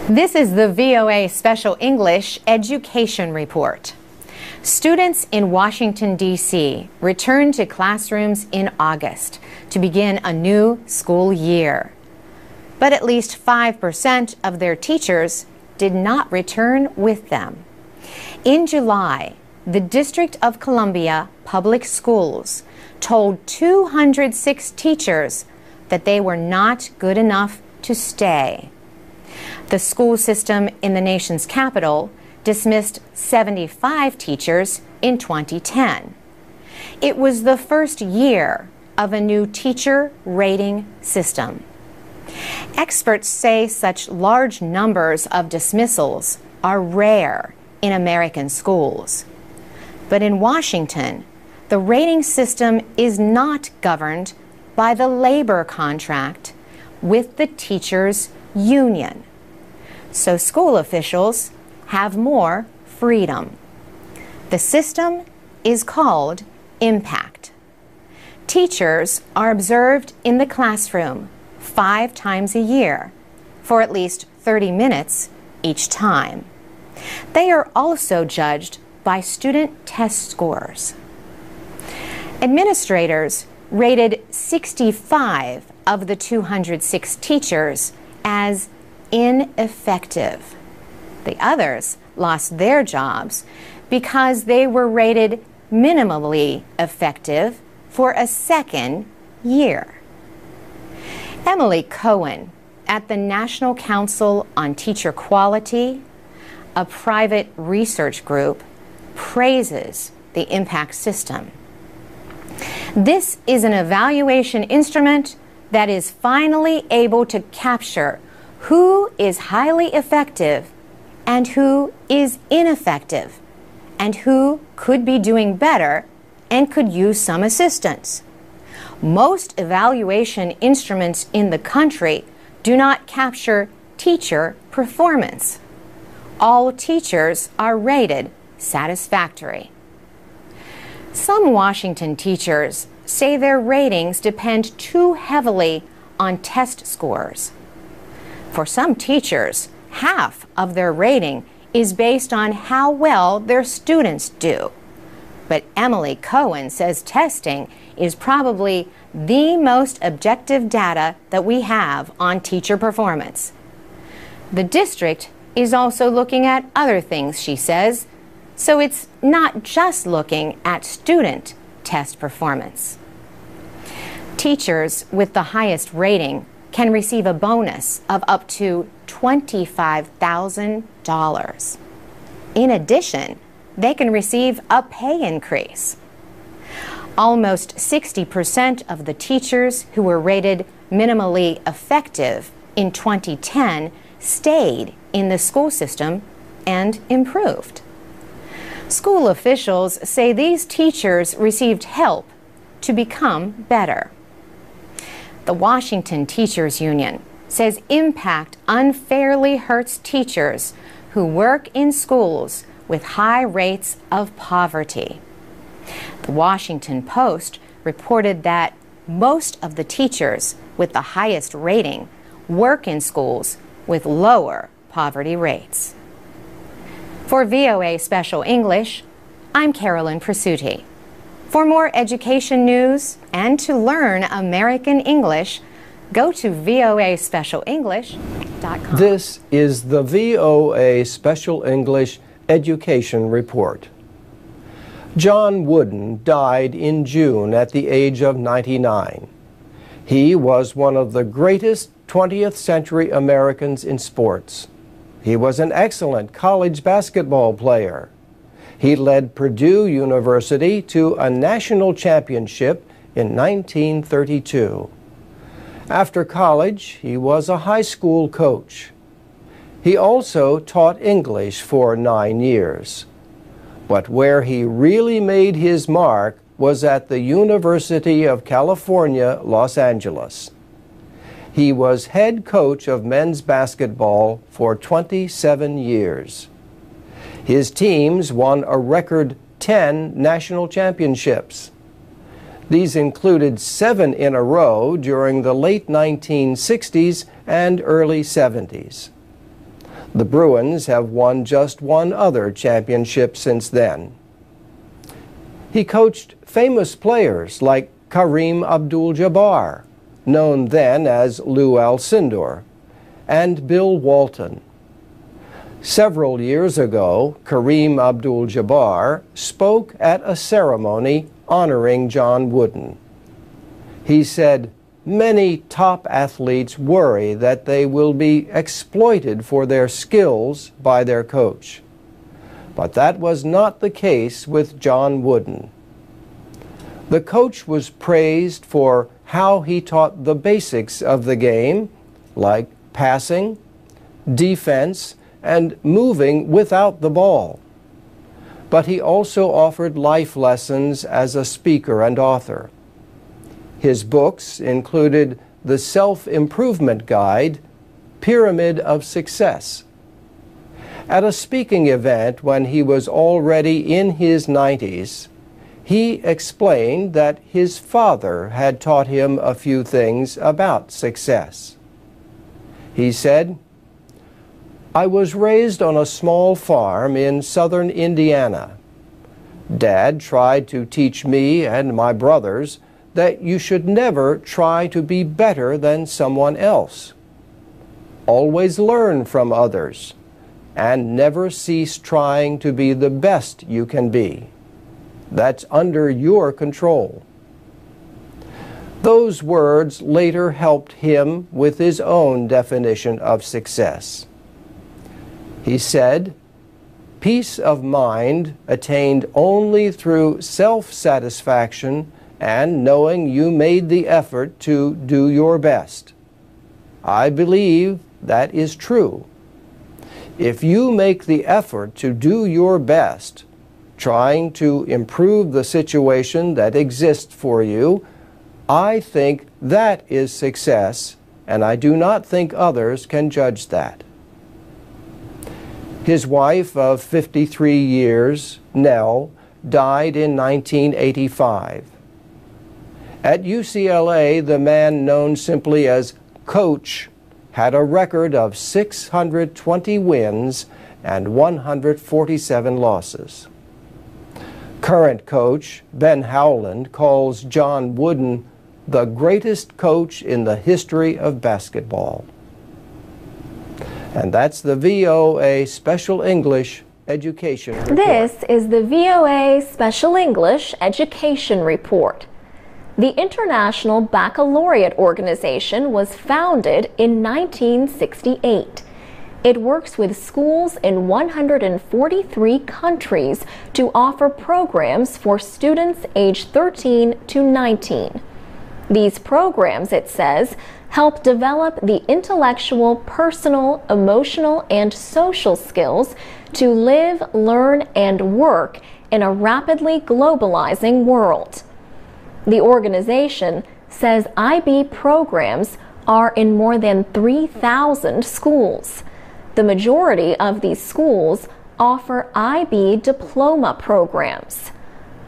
This is the VOA Special English Education Report. Students in Washington, D.C. returned to classrooms in August to begin a new school year. But at least 5% of their teachers did not return with them. In July, the District of Columbia Public Schools told 206 teachers that they were not good enough to stay. The school system in the nation's capital dismissed 75 teachers in 2010. It was the first year of a new teacher rating system. Experts say such large numbers of dismissals are rare in American schools. But in Washington, the rating system is not governed by the labor contract with the teachers' union. So school officials have more freedom. The system is called impact. Teachers are observed in the classroom 5 times a year for at least 30 minutes each time. They are also judged by student test scores. Administrators rated 65 of the 206 teachers as ineffective. The others lost their jobs because they were rated minimally effective for a second year. Emily Cohen at the National Council on Teacher Quality, a private research group, praises the impact system. This is an evaluation instrument that is finally able to capture who is highly effective and who is ineffective, and who could be doing better and could use some assistance. Most evaluation instruments in the country do not capture teacher performance. All teachers are rated satisfactory. Some Washington teachers say their ratings depend too heavily on test scores. For some teachers, half of their rating is based on how well their students do. But Emily Cohen says testing is probably the most objective data that we have on teacher performance. The district is also looking at other things, she says, so it's not just looking at student test performance. Teachers with the highest rating can receive a bonus of up to $25,000. In addition, they can receive a pay increase. Almost 60% of the teachers who were rated minimally effective in 2010 stayed in the school system and improved. School officials say these teachers received help to become better. The Washington Teachers Union says impact unfairly hurts teachers who work in schools with high rates of poverty. The Washington Post reported that most of the teachers with the highest rating work in schools with lower poverty rates. For VOA Special English, I'm Carolyn Presutti. For more education news and to learn American English, go to voaspecialenglish.com. This is the VOA Special English Education Report. John Wooden died in June at the age of 99. He was one of the greatest 20th century Americans in sports. He was an excellent college basketball player. He led Purdue University to a national championship in 1932. After college, he was a high school coach. He also taught English for 9 years. But where he really made his mark was at the University of California, Los Angeles. He was head coach of men's basketball for 27 years. His teams won a record 10 national championships. These included 7 in a row during the late 1960s and early 70s. The Bruins have won just one other championship since then. He coached famous players like Kareem Abdul-Jabbar, known then as Lou Alcindor, and Bill Walton. Several years ago, Kareem Abdul-Jabbar spoke at a ceremony honoring John Wooden. He said, "Many top athletes worry that they will be exploited for their skills by their coach. But that was not the case with John Wooden. The coach was praised for how he taught the basics of the game, like passing, defense, and moving without the ball. But he also offered life lessons as a speaker and author. His books included the self-improvement guide, Pyramid of Success. At a speaking event when he was already in his 90s, he explained that his father had taught him a few things about success. He said, "I was raised on a small farm in southern Indiana. Dad tried to teach me and my brothers that you should never try to be better than someone else. Always learn from others, and never cease trying to be the best you can be. That's under your control." Those words later helped him with his own definition of success. He said, "Peace of mind attained only through self-satisfaction and knowing you made the effort to do your best. I believe that is true. If you make the effort to do your best, trying to improve the situation that exists for you, I think that is success, and I do not think others can judge that." His wife of 53 years, Nell, died in 1985. At UCLA, the man known simply as Coach had a record of 620 wins and 147 losses. Current coach Ben Howland calls John Wooden the greatest coach in the history of basketball. And that's the VOA Special English Education Report. This is the VOA Special English Education Report. The International Baccalaureate Organization was founded in 1968. It works with schools in 143 countries to offer programs for students aged 13 to 19. These programs, it says, help develop the intellectual, personal, emotional, and social skills to live, learn, and work in a rapidly globalizing world. The organization says IB programs are in more than 3,000 schools. The majority of these schools offer IB diploma programs.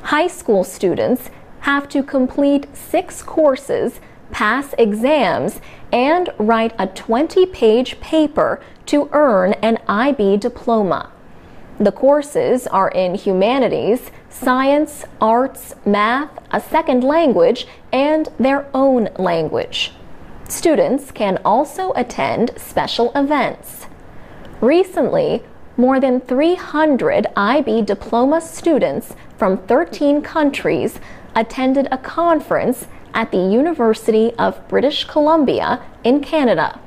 High school students have to complete 6 courses, pass exams, and write a 20-page paper to earn an IB diploma. The courses are in humanities, science, arts, math, a second language, and their own language. Students can also attend special events. Recently, more than 300 IB diploma students from 13 countries attended a conference at the University of British Columbia in Canada.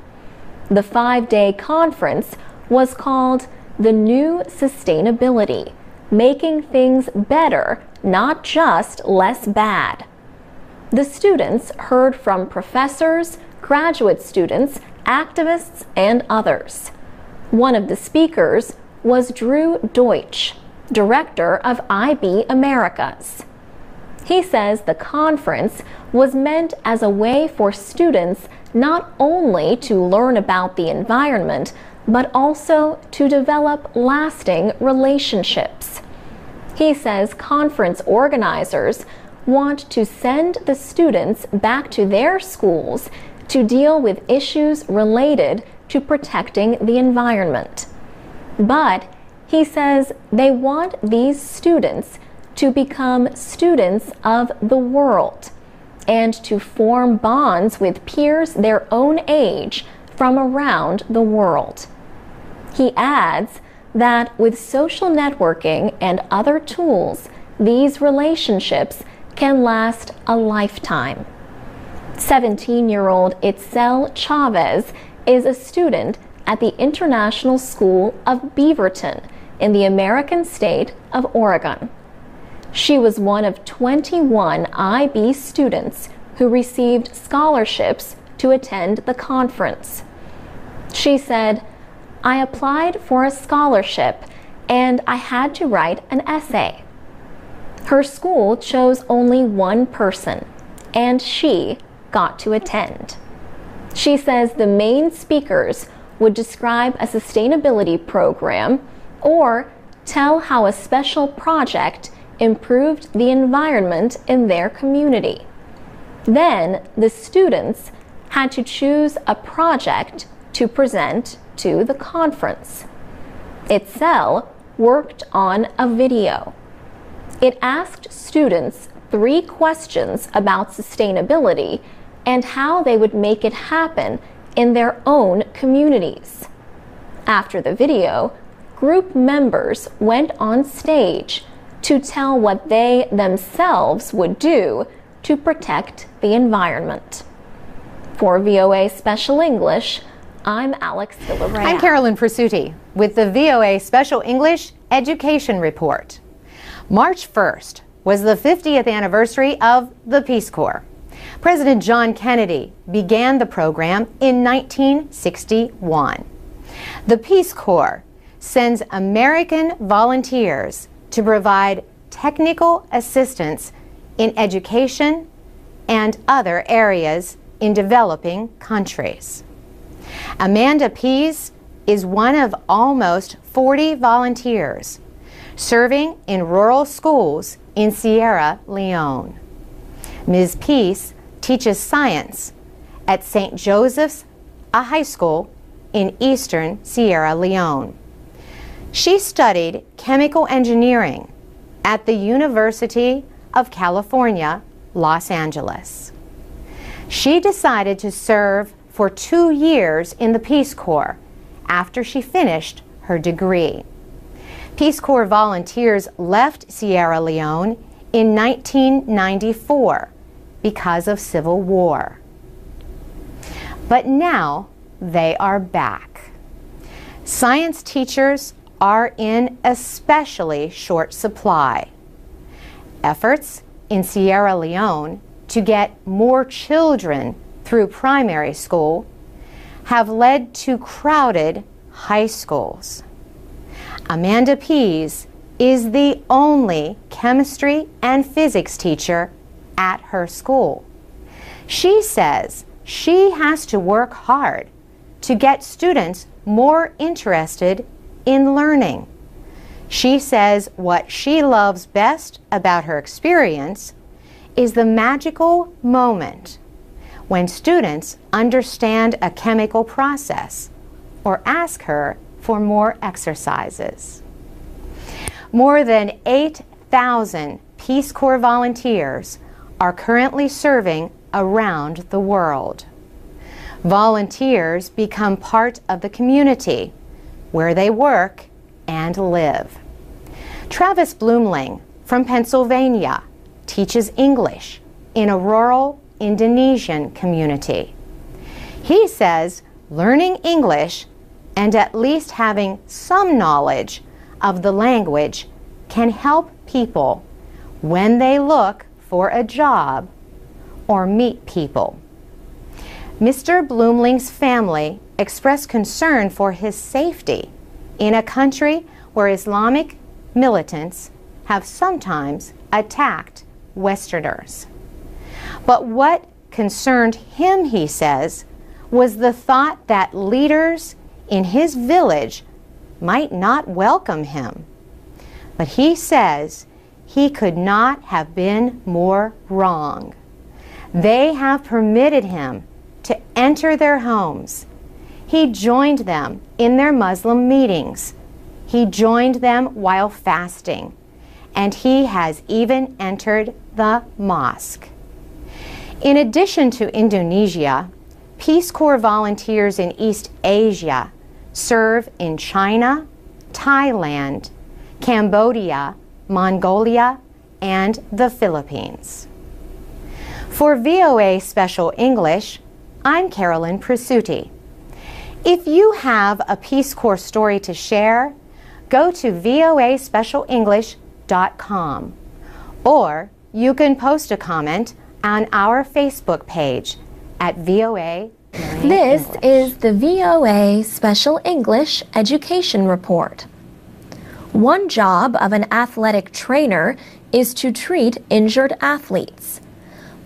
The 5-day conference was called The New Sustainability, Making Things Better, Not Just Less Bad. The students heard from professors, graduate students, activists, and others. One of the speakers was Drew Deutsch, director of IB Americas. He says the conference was meant as a way for students not only to learn about the environment, but also to develop lasting relationships. He says conference organizers want to send the students back to their schools to deal with issues related to protecting the environment. But he says they want these students to become students of the world and to form bonds with peers their own age from around the world. He adds that with social networking and other tools, these relationships can last a lifetime. 17-year-old Itzel Chavez is a student at the International School of Beaverton in the American state of Oregon. She was one of 21 IB students who received scholarships to attend the conference. She said, "I applied for a scholarship and I had to write an essay." Her school chose only one person, and she got to attend. She says the main speakers would describe a sustainability program or tell how a special project improved the environment in their community. Then the students had to choose a project to present to the conference. Itzel worked on a video. It asked students 3 questions about sustainability and how they would make it happen in their own communities. After the video, group members went on stage to tell what they themselves would do to protect the environment. For VOA Special English, I'm Alex Villarreal. I'm Carolyn Persutti with the VOA Special English Education Report. March 1st was the 50th anniversary of the Peace Corps. President John Kennedy began the program in 1961. The Peace Corps sends American volunteers to provide technical assistance in education and other areas in developing countries. Amanda Pease is one of almost 40 volunteers serving in rural schools in Sierra Leone. Ms. Pease teaches science at St. Joseph's, a high school in eastern Sierra Leone. She studied chemical engineering at the University of California, Los Angeles. She decided to serve for 2 years in the Peace Corps after she finished her degree. Peace Corps volunteers left Sierra Leone in 1994 because of civil war. But now they are back. Science teachers are in especially short supply. Efforts in Sierra Leone to get more children through primary school have led to crowded high schools. Amanda Pease is the only chemistry and physics teacher at her school. She says she has to work hard to get students more interested in learning. She says what she loves best about her experience is the magical moment when students understand a chemical process or ask her for more exercises. More than 8,000 Peace Corps volunteers are currently serving around the world. Volunteers become part of the community where they work and live. Travis Bloomling from Pennsylvania teaches English in a rural Indonesian community. He says learning English and at least having some knowledge of the language can help people when they look for a job or meet people. Mr. Bloomling's family expressed concern for his safety in a country where Islamic militants have sometimes attacked Westerners. But what concerned him, he says, was the thought that leaders in his village might not welcome him. But he says he could not have been more wrong. They have permitted him to enter their homes. He joined them in their Muslim meetings. He joined them while fasting. And he has even entered the mosque. In addition to Indonesia, Peace Corps volunteers in East Asia serve in China, Thailand, Cambodia, Mongolia, and the Philippines. For VOA Special English, I'm Carolyn Presutti. If you have a Peace Corps story to share, go to voaspecialenglish.com, or you can post a comment on our Facebook page at VOA Learning This English. is the VOA Special English Education Report. One job of an athletic trainer is to treat injured athletes.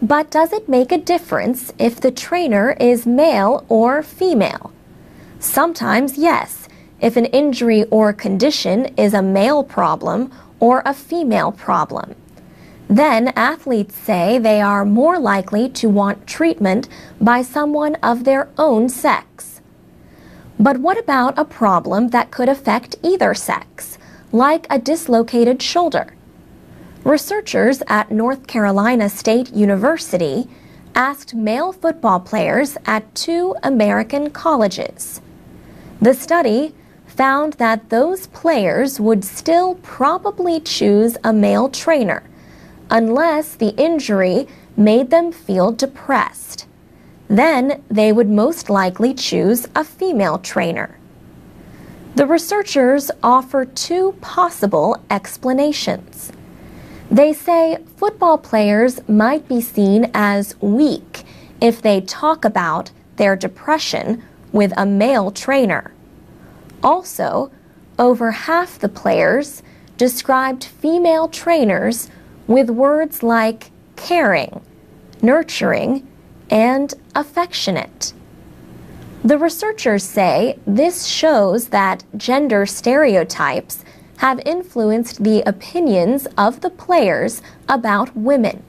But does it make a difference if the trainer is male or female? Sometimes, yes, if an injury or condition is a male problem or a female problem. Then athletes say they are more likely to want treatment by someone of their own sex. But what about a problem that could affect either sex, like a dislocated shoulder? Researchers at North Carolina State University asked male football players at 2 American colleges. The study found that those players would still probably choose a male trainer unless the injury made them feel depressed. Then they would most likely choose a female trainer. The researchers offer 2 possible explanations. They say football players might be seen as weak if they talk about their depression with a male trainer. Also, over half the players described female trainers with words like caring, nurturing, and affectionate. The researchers say this shows that gender stereotypes have influenced the opinions of the players about women.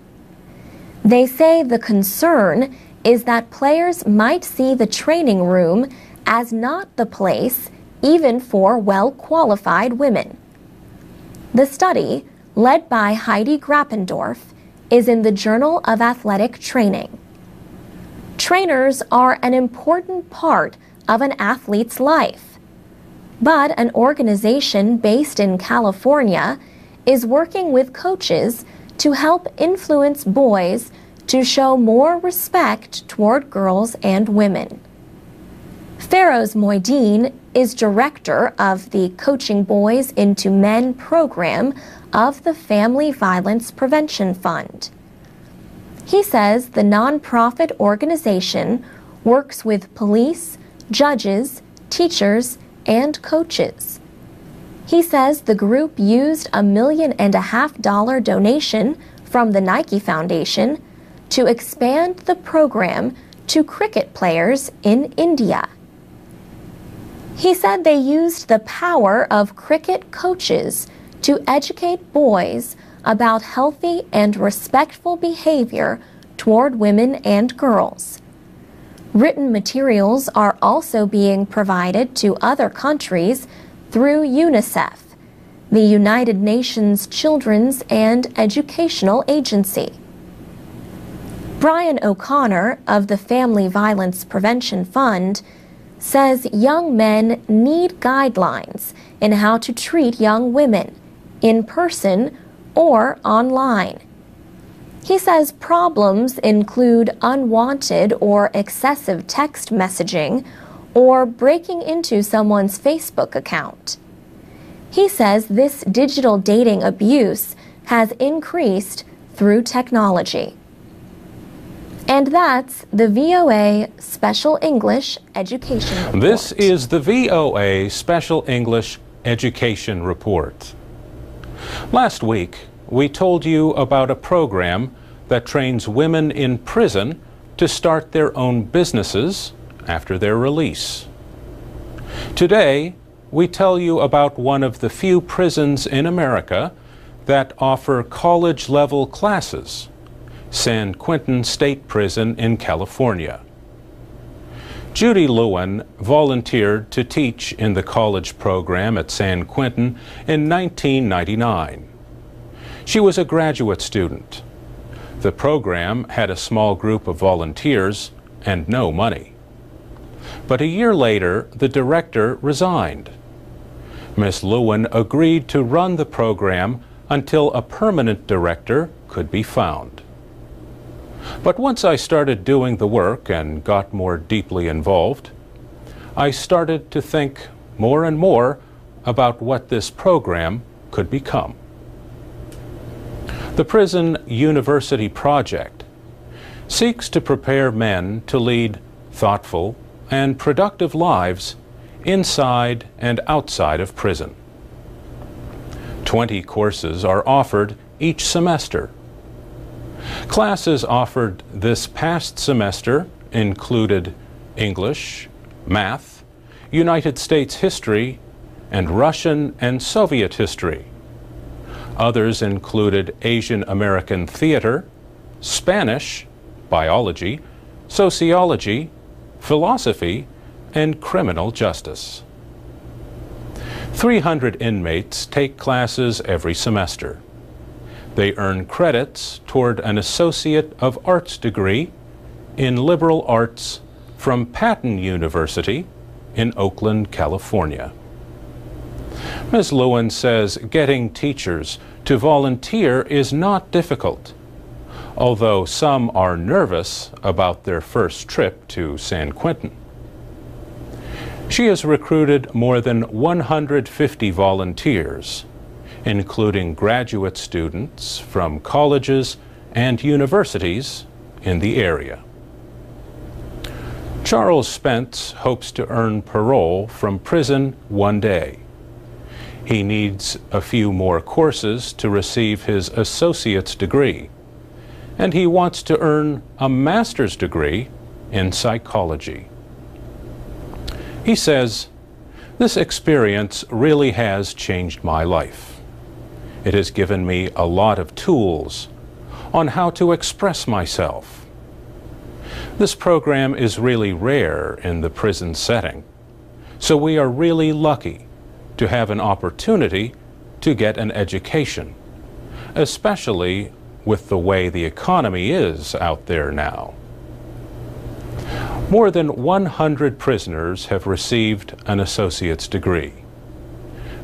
They say the concern is that players might see the training room as not the place even for well-qualified women. The study, led by Heidi Grappendorf, is in the Journal of Athletic Training. Trainers are an important part of an athlete's life, but an organization based in California is working with coaches to help influence boys to show more respect toward girls and women. Feroz Moideen is director of the Coaching Boys into Men program of the Family Violence Prevention Fund. He says the nonprofit organization works with police, judges, teachers, and coaches. He says the group used $1.5 million donation from the Nike Foundation to expand the program to cricket players in India. He said they used the power of cricket coaches to educate boys about healthy and respectful behavior toward women and girls. Written materials are also being provided to other countries through UNICEF, the United Nations Children's and Educational Agency. Brian O'Connor of the Family Violence Prevention Fund says young men need guidelines in how to treat young women, in person or online. He says problems include unwanted or excessive text messaging or breaking into someone's Facebook account. He says this digital dating abuse has increased through technology. And that's the VOA Special English Education Report. This is the VOA Special English Education Report. Last week, we told you about a program that trains women in prison to start their own businesses after their release. Today, we tell you about one of the few prisons in America that offer college-level classes, San Quentin State Prison in California. Judy Lewin volunteered to teach in the college program at San Quentin in 1999. She was a graduate student. The program had a small group of volunteers and no money. But a year later, the director resigned. Miss Lewin agreed to run the program until a permanent director could be found. But once I started doing the work and got more deeply involved, I started to think more and more about what this program could become. The Prison University Project seeks to prepare men to lead thoughtful and productive lives inside and outside of prison. 20 courses are offered each semester. Classes offered this past semester included English, math, United States history, and Russian and Soviet history. Others included Asian American theater, Spanish, biology, sociology, philosophy, and criminal justice. 300 inmates take classes every semester. They earn credits toward an Associate of Arts degree in liberal arts from Patton University in Oakland, California. Ms. Lewin says getting teachers to volunteer is not difficult, although some are nervous about their first trip to San Quentin. She has recruited more than 150 volunteers, including graduate students from colleges and universities in the area. Charles Spence hopes to earn parole from prison one day. He needs a few more courses to receive his associate's degree, and he wants to earn a master's degree in psychology. He says, "This experience really has changed my life. It has given me a lot of tools on how to express myself. This program is really rare in the prison setting, so we are really lucky to have an opportunity to get an education, especially with the way the economy is out there now." More than 100 prisoners have received an associate's degree.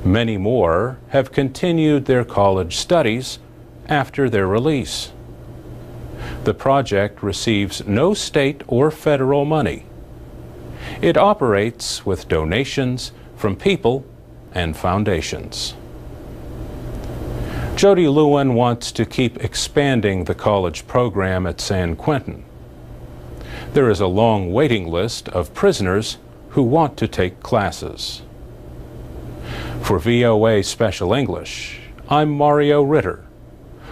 Many more have continued their college studies after their release. The project receives no state or federal money. It operates with donations from people and foundations. Jody Lewin wants to keep expanding the college program at San Quentin. There is a long waiting list of prisoners who want to take classes. For VOA Special English, I'm Mario Ritter.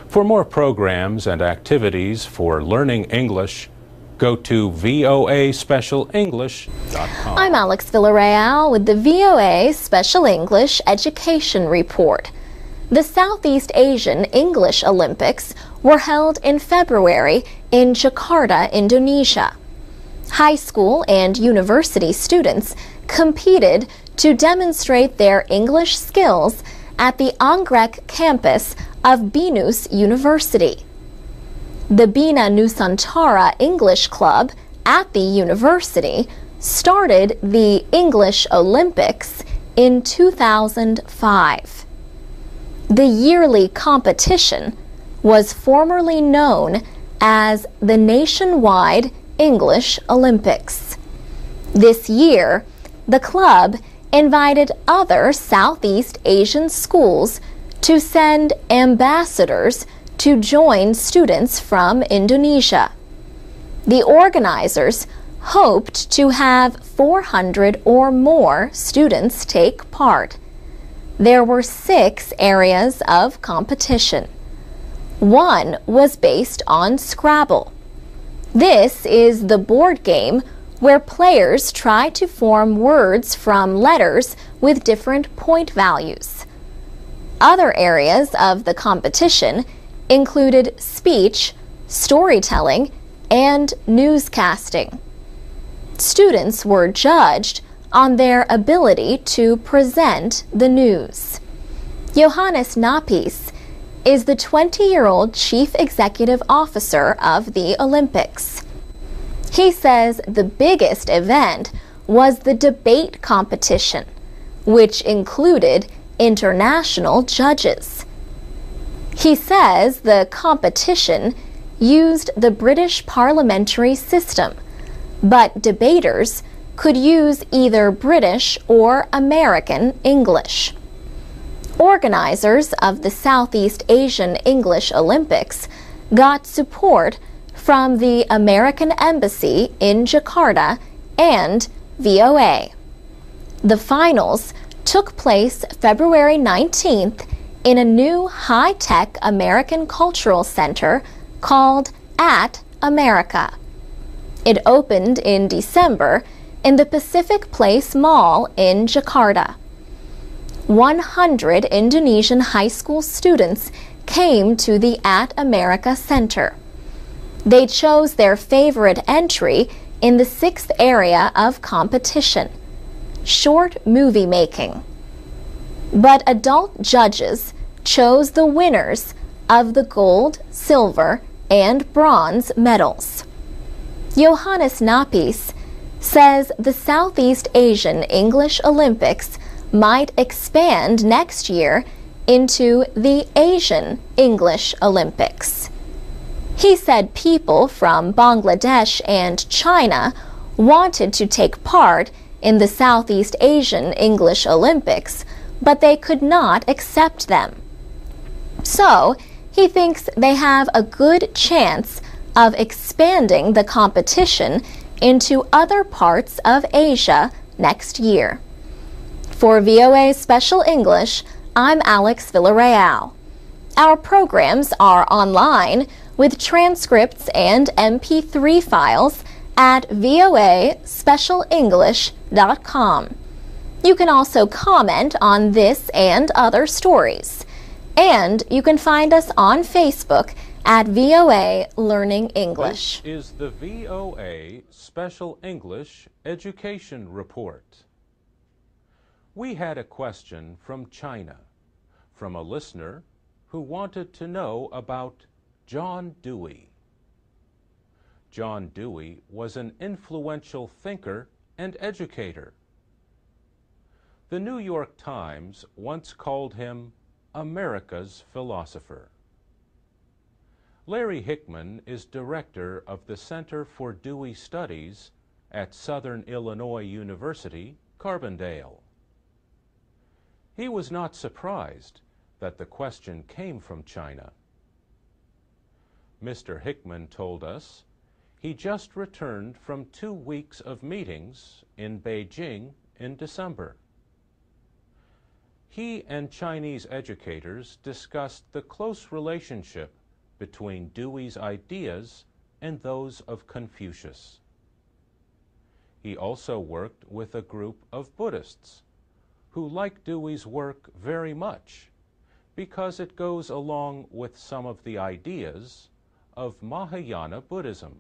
For more programs and activities for learning English, go to voaspecialenglish.com. I'm Alex Villarreal with the VOA Special English Education Report. The Southeast Asian English Olympics were held in February in Jakarta, Indonesia. High school and university students competed to demonstrate their English skills at the Anggrek campus of Binus University. The Bina Nusantara English Club at the university started the English Olympics in 2005. The yearly competition was formerly known as the Nationwide English Olympics. This year, the club invited other Southeast Asian schools to send ambassadors to join students from Indonesia. The organizers hoped to have 400 or more students take part. There were 6 areas of competition. One was based on Scrabble. This is the board game where players try to form words from letters with different point values. Other areas of the competition included speech, storytelling, and newscasting. Students were judged on their ability to present the news. Johannes Napis is the 20-year-old chief executive officer of the Olympics. He says the biggest event was the debate competition, which included international judges. He says the competition used the British parliamentary system, but debaters could use either British or American English. Organizers of the Southeast Asian English Olympics got support from the American Embassy in Jakarta and VOA. The finals took place February 19th in a new high-tech American cultural center called At America. It opened in December in the Pacific Place Mall in Jakarta. 100 Indonesian high school students came to the At America Center. They chose their favorite entry in the 6th area of competition, short movie making. But adult judges chose the winners of the gold, silver, and bronze medals. Johannes Napis says the Southeast Asian English Olympics might expand next year into the Asian English Olympics. He said people from Bangladesh and China wanted to take part in the Southeast Asian English Olympics, but they could not accept them. So, he thinks they have a good chance of expanding the competition into other parts of Asia next year. For VOA Special English, I'm Alex Villarreal. Our programs are online with transcripts and MP3 files at voaspecialenglish.com. You can also comment on this and other stories. And you can find us on Facebook at VOA Learning English. This is the VOA Special English Education Report. We had a question from China, from a listener who wanted to know about John Dewey. John Dewey was an influential thinker and educator. The New York Times once called him America's philosopher. Larry Hickman is director of the Center for Dewey Studies at Southern Illinois University, Carbondale. He was not surprised that the question came from China. Mr. Hickman told us he just returned from 2 weeks of meetings in Beijing in December. He and Chinese educators discussed the close relationship between Dewey's ideas and those of Confucius. He also worked with a group of Buddhists who like Dewey's work very much because it goes along with some of the ideas of Mahayana Buddhism.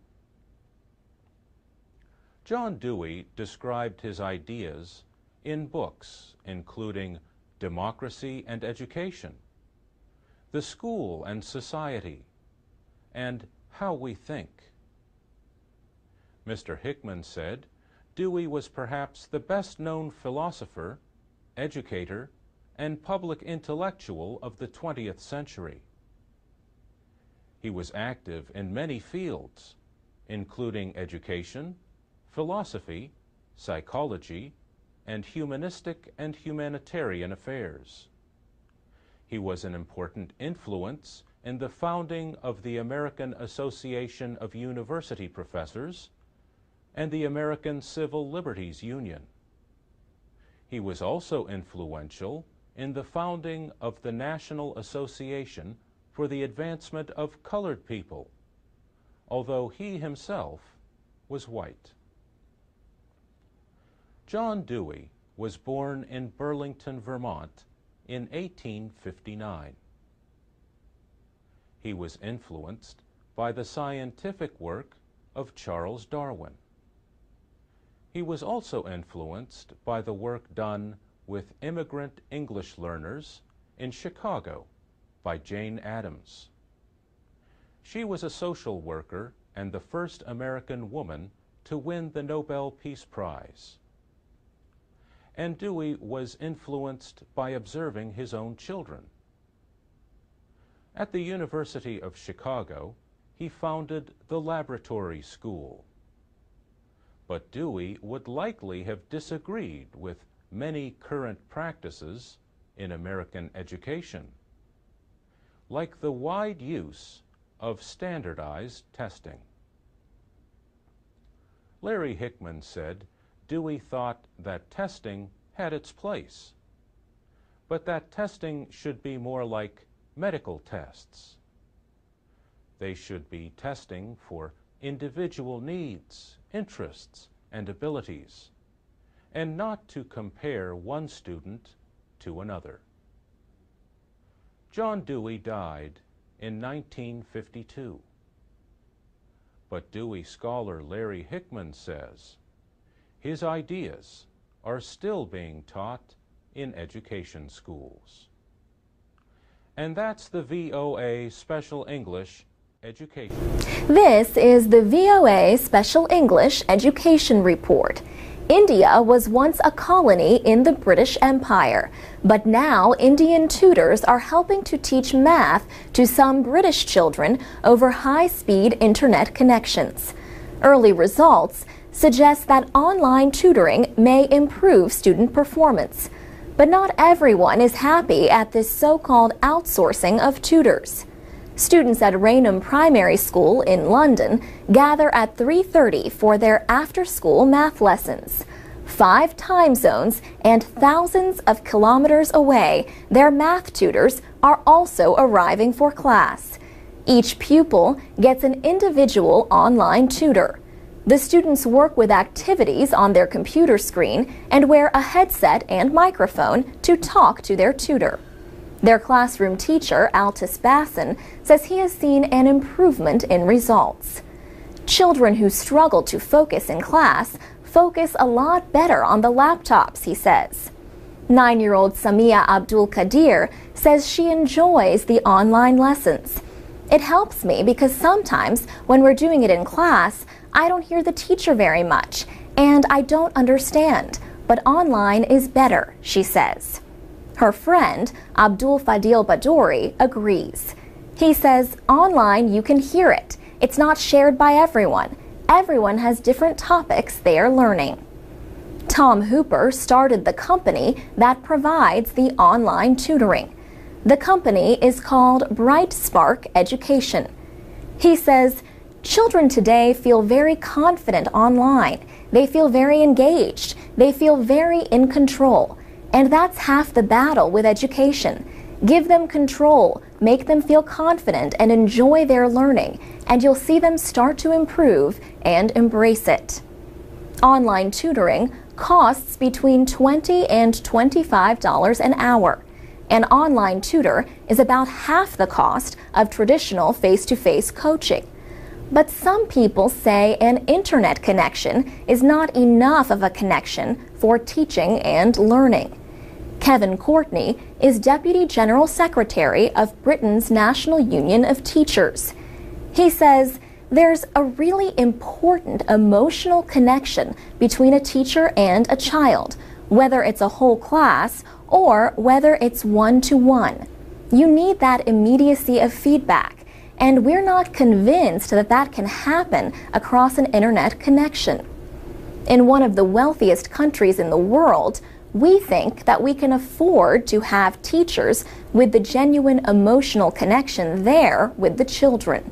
John Dewey described his ideas in books including Democracy and Education, The School and Society, and How We Think. Mr. Hickman said Dewey was perhaps the best-known philosopher, educator, and public intellectual of the 20th century. He was active in many fields, including education, philosophy, psychology, and humanistic and humanitarian affairs. He was an important influence in the founding of the American Association of University Professors and the American Civil Liberties Union. He was also influential in the founding of the National Association for the Advancement of Colored People, although he himself was white. John Dewey was born in Burlington, Vermont in 1859. He was influenced by the scientific work of Charles Darwin. He was also influenced by the work done with immigrant English learners in Chicago by Jane Addams. She was a social worker and the first American woman to win the Nobel Peace Prize. And Dewey was influenced by observing his own children. At the University of Chicago, he founded the Laboratory School. But Dewey would likely have disagreed with many current practices in American education, like the wide use of standardized testing. Larry Hickman said Dewey thought that testing had its place, but that testing should be more like medical tests. They should be testing for individual needs, interests, and abilities, and not to compare one student to another. John Dewey died in 1952. But Dewey scholar Larry Hickman says his ideas are still being taught in education schools. And that's the VOA Special English Education. This is the VOA Special English Education Report. India was once a colony in the British Empire, but now Indian tutors are helping to teach math to some British children over high-speed internet connections. Early results suggest that online tutoring may improve student performance, but not everyone is happy at this so-called outsourcing of tutors. Students at Raynham Primary School in London gather at 3:30 for their after-school math lessons. 5 time zones and thousands of kilometers away, their math tutors are also arriving for class. Each pupil gets an individual online tutor. The students work with activities on their computer screen and wear a headset and microphone to talk to their tutor. Their classroom teacher, Altis Basson, says he has seen an improvement in results. Children who struggle to focus in class focus a lot better on the laptops, he says. 9-year-old Samia Abdul Qadir says she enjoys the online lessons. It helps me because sometimes when we're doing it in class, I don't hear the teacher very much and I don't understand, but online is better, she says. Her friend, Abdul Fadil Badori, agrees. He says online you can hear it. It's not shared by everyone. Everyone has different topics they are learning. Tom Hooper started the company that provides the online tutoring. The company is called Bright Spark Education. He says, children today feel very confident online. They feel very engaged. They feel very in control. And that's half the battle with education. Give them control, make them feel confident and enjoy their learning, and you'll see them start to improve and embrace it. Online tutoring costs between $20 and $25 an hour. An online tutor is about half the cost of traditional face-to-face coaching. But some people say an internet connection is not enough of a connection for teaching and learning. Kevin Courtney is Deputy General Secretary of Britain's National Union of Teachers. He says there's a really important emotional connection between a teacher and a child, whether it's a whole class or whether it's one-to-one. You need that immediacy of feedback, and we're not convinced that that can happen across an internet connection. In one of the wealthiest countries in the world, we think that we can afford to have teachers with the genuine emotional connection there with the children.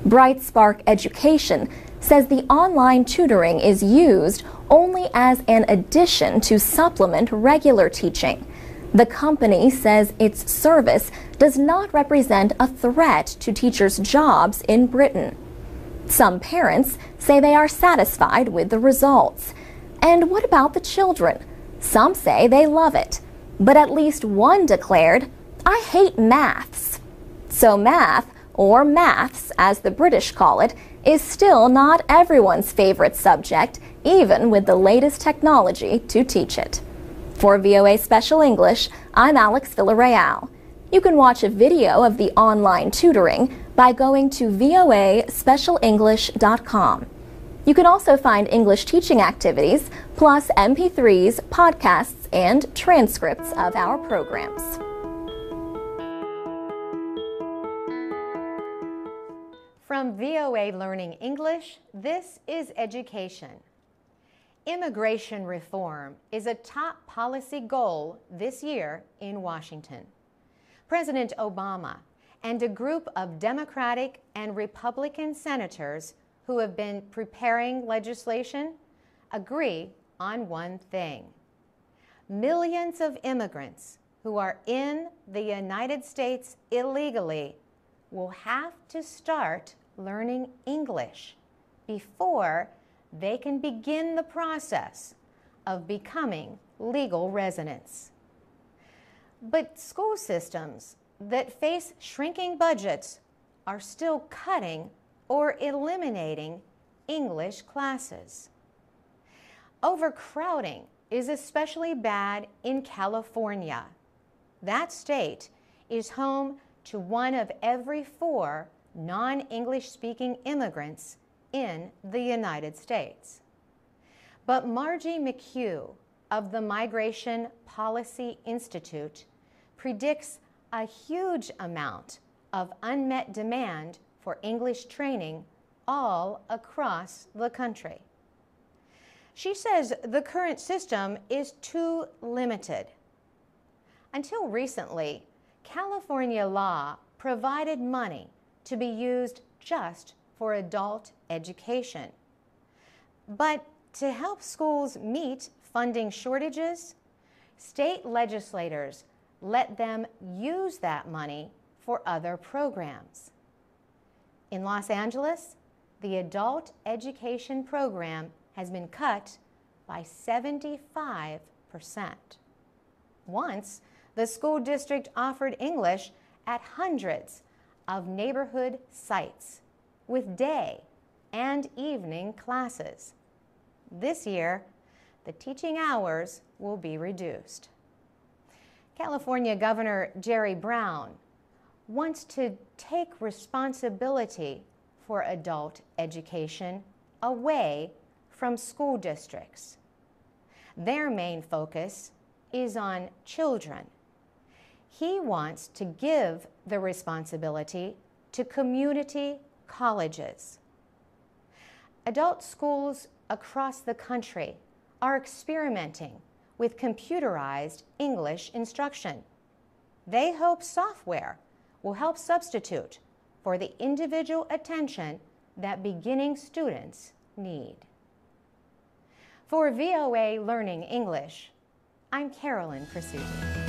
Bright Spark Education says the online tutoring is used only as an addition to supplement regular teaching. The company says its service does not represent a threat to teachers' jobs in Britain. Some parents say they are satisfied with the results. And what about the children? Some say they love it, but at least one declared, "I hate maths." So math, or maths as the British call it, is still not everyone's favorite subject, even with the latest technology to teach it. For VOA Special English, I'm Alex Villarreal. You can watch a video of the online tutoring by going to voaspecialenglish.com. You can also find English teaching activities, plus MP3s, podcasts, and transcripts of our programs. From VOA Learning English, this is Education. Immigration reform is a top policy goal this year in Washington. President Obama and a group of Democratic and Republican senators who have been preparing legislation agree on one thing. Millions of immigrants who are in the United States illegally will have to start learning English before they can begin the process of becoming legal residents. But school systems that face shrinking budgets are still cutting or eliminating English classes. Overcrowding is especially bad in California. That state is home to 1 of every 4 non-English speaking immigrants in the United States. But Margie McHugh of the Migration Policy Institute predicts a huge amount of unmet demand for English training all across the country. She says the current system is too limited. Until recently, California law provided money to be used just for adult education. But to help schools meet funding shortages, state legislators let them use that money for other programs. In Los Angeles, the adult education program has been cut by 75%. Once, the school district offered English at hundreds of neighborhood sites with day and evening classes. This year, the teaching hours will be reduced. California Governor Jerry Brown wants to take responsibility for adult education away from school districts. Their main focus is on children. He wants to give the responsibility to community colleges. Adult schools across the country are experimenting with computerized English instruction. They hope software will help substitute for the individual attention that beginning students need. For VOA Learning English, I'm Carolyn Presutti.